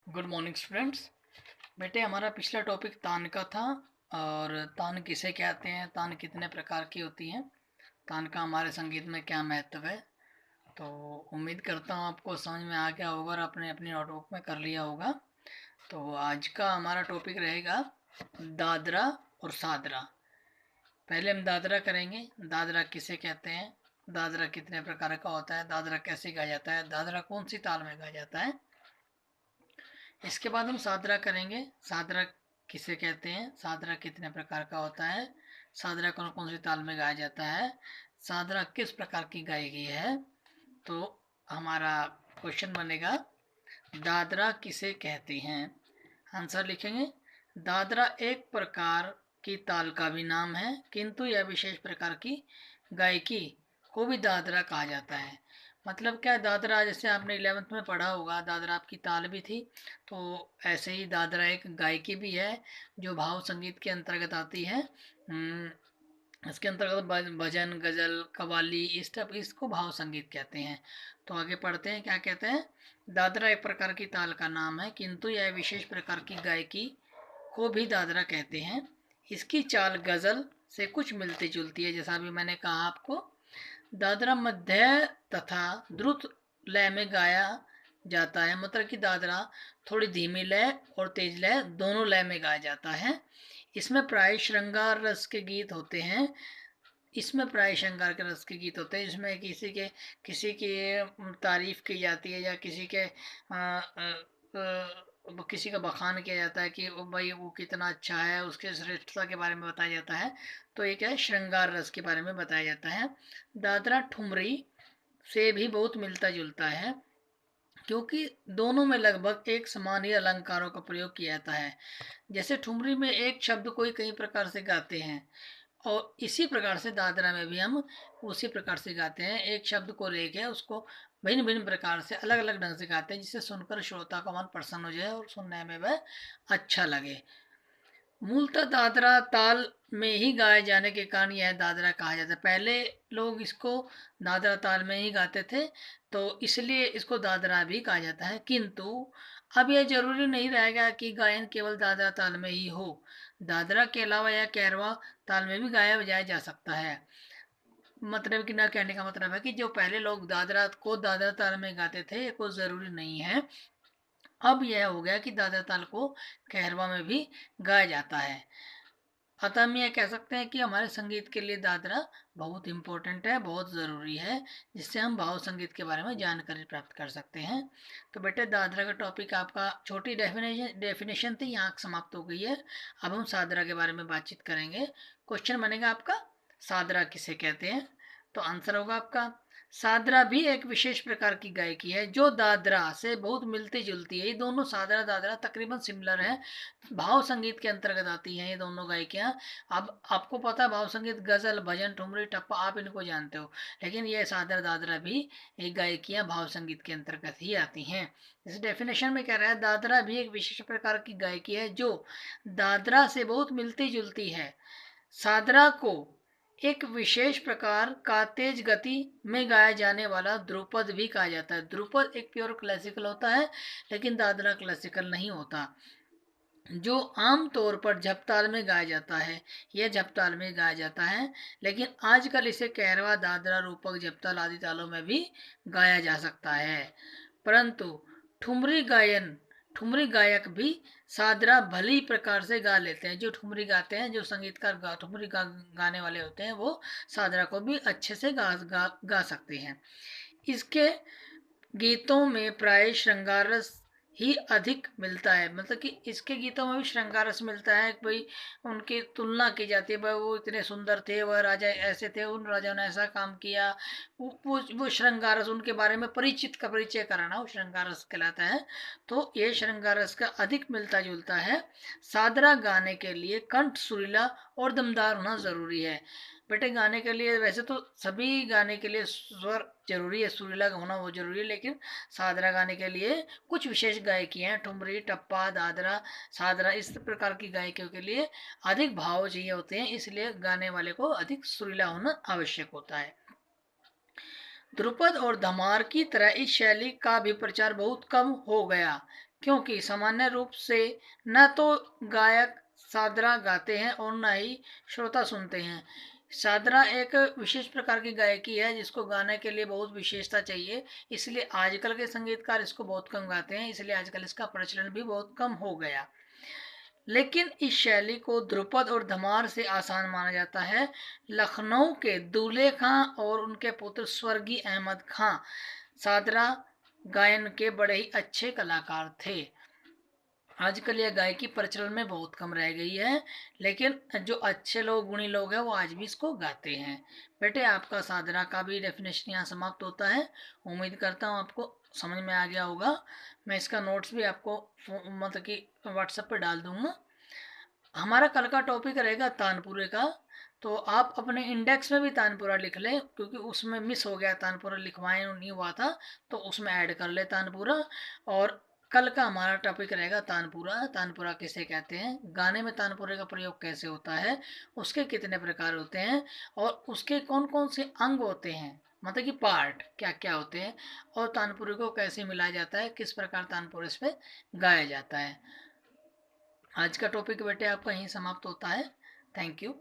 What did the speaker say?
Good morning students. बेटे हमारा पिछला टॉपिक तान का था। और तान किसे कहते हैं, तान कितने प्रकार की होती हैं, तान का हमारे संगीत में क्या महत्व है। तो उम्मीद करता हूँ आपको समझ में आ गया होगा और आपने अपनी नोटबुक में कर लिया होगा। तो आज का हमारा टॉपिक रहेगा दादरा और सादरा। पहले हम दादरा करेंगे। दादरा किसे कहते हैं, दादरा कितने प्रकार का होता है, दादरा कैसे गाया जाता है, दादरा कौन सी ताल में गाया जाता है। इसके बाद हम सादरा करेंगे। सादरा किसे कहते हैं, सादरा कितने प्रकार का होता है, सादरा कौन कौन सी ताल में गाया जाता है, सादरा किस प्रकार की गाई गई है। तो हमारा क्वेश्चन बनेगा दादरा किसे कहते हैं। आंसर लिखेंगे, दादरा एक प्रकार की ताल का भी नाम है, किंतु यह विशेष प्रकार की गायकी को भी दादरा कहा जाता है। मतलब क्या है, दादरा जैसे आपने 11th में पढ़ा होगा, दादरा आपकी ताल भी थी। तो ऐसे ही दादरा एक गायकी भी है जो भाव संगीत के अंतर्गत आती है। इसके अंतर्गत भजन, गजल, कव्वाली, इस टाइप इसको भाव संगीत कहते हैं। तो आगे पढ़ते हैं, क्या कहते हैं। दादरा एक प्रकार की ताल का नाम है, किंतु यह विशेष प्रकार की गायकी को भी दादरा कहते हैं। इसकी चाल गजल से कुछ मिलती जुलती है, जैसा अभी मैंने कहा आपको। दादरा मध्य तथा द्रुत लय में गाया जाता है। मतलब कि दादरा थोड़ी धीमी लय और तेज लय दोनों लय में गाया जाता है। इसमें प्राय श्रृंगार रस के गीत होते हैं। इसमें प्राय श्रृंगार के रस के गीत होते हैं। इसमें किसी की तारीफ की जाती है, या किसी का बखान किया जाता है कि भाई वो कितना अच्छा है, उसके श्रेष्ठता के बारे में बताया जाता है। तो ये क्या है, श्रृंगार रस के बारे में बताया जाता है। दादरा ठुमरी से भी बहुत मिलता जुलता है, क्योंकि दोनों में लगभग एक समान ही अलंकारों का प्रयोग किया जाता है। जैसे ठुमरी में एक शब्द को ही कई प्रकार से गाते हैं, और इसी प्रकार से दादरा में भी हम उसी प्रकार से गाते हैं। एक शब्द को लेके उसको भिन्न भिन्न प्रकार से अलग अलग ढंग से गाते हैं, जिससे सुनकर श्रोता का मन प्रसन्न हो जाए और सुनने में वह अच्छा लगे। मूलतः दादरा ताल में ही गाए जाने के कारण यह दादरा कहा जाता है। पहले लोग इसको दादरा ताल में ही गाते थे, तो इसलिए इसको दादरा भी कहा जाता है। किंतु अब यह जरूरी नहीं रहेगा कि गायन केवल दादरा ताल में ही हो। दादरा के अलावा यह कैरवा ताल में भी गाया बजाया जा सकता है। मतलब कि ना, कहने का मतलब है कि जो पहले लोग दादरा को दादरा ताल में गाते थे, ये कोई जरूरी नहीं है। अब यह हो गया कि दादरा ताल को कहरवा में भी गाया जाता है। अतः हम यह कह सकते हैं कि हमारे संगीत के लिए दादरा बहुत इम्पोर्टेंट है, बहुत ज़रूरी है, जिससे हम भाव संगीत के बारे में जानकारी प्राप्त कर सकते हैं। तो बेटे दादरा का टॉपिक आपका छोटी डेफिनेशन थी, यहाँ समाप्त हो गई है। अब हम सादरा के बारे में बातचीत करेंगे। क्वेश्चन बनेगा आपका, सादरा किसे कहते हैं। तो आंसर होगा आपका, सादरा भी एक विशेष प्रकार की गायकी है जो दादरा से बहुत मिलती जुलती है। ये दोनों सादरा दादरा तकरीबन सिमिलर हैं, भाव संगीत के अंतर्गत आती हैं ये दोनों गायकियाँ। अब आपको पता है, भाव संगीत गजल, भजन, ठुमरी, टप्पा आप इनको जानते हो, लेकिन ये सादरा दादरा भी एक गायकियाँ भाव संगीत के अंतर्गत ही आती हैं। इस डेफिनेशन में कह रहा है, दादरा भी एक विशेष प्रकार की गायकी है जो दादरा से बहुत मिलती जुलती है। सादरा को एक विशेष प्रकार का तेज गति में गाया जाने वाला ध्रुपद भी कहा जाता है। ध्रुपद एक प्योर क्लासिकल होता है, लेकिन दादरा क्लासिकल नहीं होता, जो आम तौर पर झपताल में गाया जाता है। यह झपताल में गाया जाता है, लेकिन आजकल इसे कैरवा, दादरा, रूपक, झपताल आदि तालों में भी गाया जा सकता है। परंतु ठुमरी गायन, ठुमरी गायक भी सादरा भली प्रकार से गा लेते हैं। जो ठुमरी गाते हैं, जो संगीतकार ठुमरी गाने वाले होते हैं, वो सादरा को भी अच्छे से गा सकते हैं। इसके गीतों में प्राय श्रृंगार रस ही अधिक मिलता है। मतलब कि इसके गीतों में भी श्रृंगार रस मिलता है। भाई उनकी तुलना की जाती है, भाई वो इतने सुंदर थे, वह राजा ऐसे थे, उन राजाओं ने ऐसा काम किया। वो श्रृंगार रस, उनके बारे में परिचित का परिचय कराना, वो श्रृंगार रस कहलाता है। तो ये श्रृंगार रस का अधिक मिलता जुलता है। सादरा गाने के लिए कंठ सुरीला और दमदार होना जरूरी है। बेटे गाने के लिए वैसे तो सभी गाने के लिए स्वर जरूरी है, सुरीला होना वो जरूरी है, लेकिन सादरा गाने के लिए कुछ विशेष गायकी हैं, ठुमरी, टप्पा, दादरा, सादरा, इस प्रकार की गायकियों के लिए अधिक भाव चाहिए होते हैं, इसलिए गाने वाले को अधिक सुरीला होना आवश्यक होता है। ध्रुपद और धमार की तरह इस शैली का भी प्रचार बहुत कम हो गया, क्योंकि सामान्य रूप से न तो गायक सादरा गाते हैं और न ही श्रोता सुनते हैं। सादरा एक विशेष प्रकार की गायकी है जिसको गाने के लिए बहुत विशेषता चाहिए, इसलिए आजकल के संगीतकार इसको बहुत कम गाते हैं, इसलिए आजकल इसका प्रचलन भी बहुत कम हो गया। लेकिन इस शैली को ध्रुपद और धमार से आसान माना जाता है। लखनऊ के दूल्हे खां और उनके पुत्र स्वर्गीय अहमद खां सादरा गायन के बड़े ही अच्छे कलाकार थे। आजकल यह गायकी प्रचलन में बहुत कम रह गई है, लेकिन जो अच्छे लोग, गुणी लोग हैं, वो आज भी इसको गाते हैं। बेटे, आपका साधना का भी डेफिनेशन यहाँ समाप्त होता है। उम्मीद करता हूँ आपको समझ में आ गया होगा। मैं इसका नोट्स भी आपको मतलब कि व्हाट्सएप पे डाल दूंगा। हमारा कल का टॉपिक रहेगा तानपुरे का, तो आप अपने इंडेक्स में भी तानपुरा लिख लें, क्योंकि उसमें मिस हो गया, तानपुरा लिखवाएं नहीं हुआ था, तो उसमें ऐड कर ले तानपुरा। और कल का हमारा टॉपिक रहेगा तानपुरा। तानपुरा किसे कहते हैं, गाने में तानपुरे का प्रयोग कैसे होता है, उसके कितने प्रकार होते हैं, और उसके कौन कौन से अंग होते हैं, मतलब कि पार्ट क्या क्या होते हैं, और तानपुरे को कैसे मिलाया जाता है, किस प्रकार तानपुरे इस पे गाया जाता है। आज का टॉपिक बेटे आपका यहीं समाप्त होता है। Thank you.